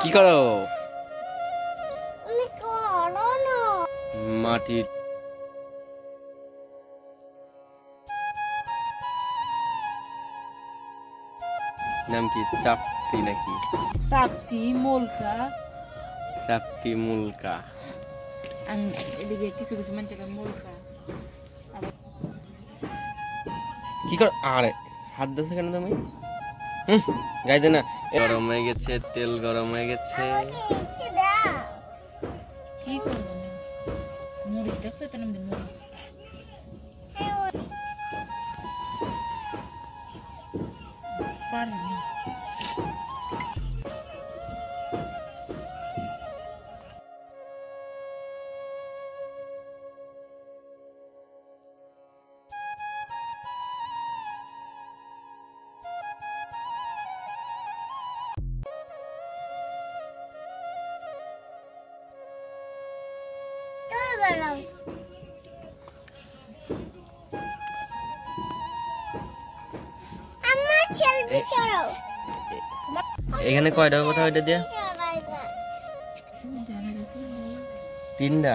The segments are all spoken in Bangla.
কি করো? মাটির নাম কি? চাপটি নাকি? চাপটি মুলকা। চাপটি মুলকা। এদিকে কিছু কিছু মানুষকে মুলকা। কি কর? আরে হাত দিছো কেন তুমি? গাইতে না। গরম হয়ে গেছে, তেল গরম হয়ে গেছে। কি করবো না? মরিচ দেখছো তো? নাম মরিচ। পারি না। এখানে কয়টা কথা ওইটা দিয়া? তিনটা।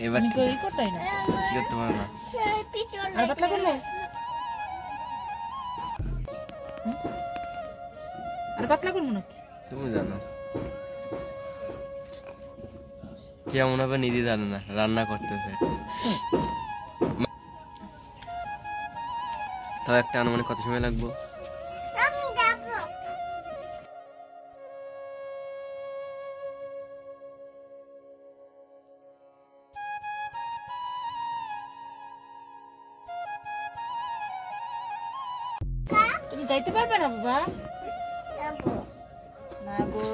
এবার আমি কই করতাই না। কি করতে পারো না? আর পাতলা করলে? আর পাতলা করবো নাকি? তুমি জানো। কেমন হবে নিজে জানে না, রান্না করতেছে। তাও একটা আনুমানিক কত সময় লাগবে? তুমি যাইতে পারবে না বাবা? না গো,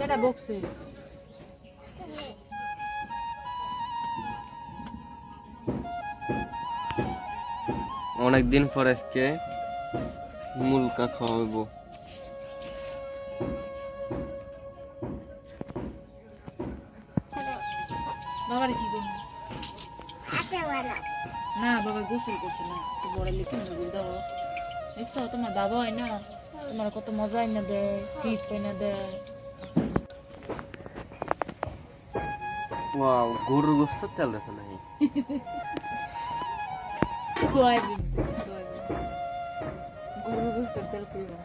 এটা বকছে। অনেকদিন পর আজকে মুলকা খাওয়াবো। বাবার কি করবো? না বাবা গোসল করছে না, তো বড় লিখে গোল দাও। দেখছো তোমার বাবা হয় না, তোমার কত মজা এনে দেয়, শীত এনে দেয়। ওয়াও, গরুর গোশত তেল দেখো নাই। সোয়াবিন, গরুর গোশতের তেল কইবা।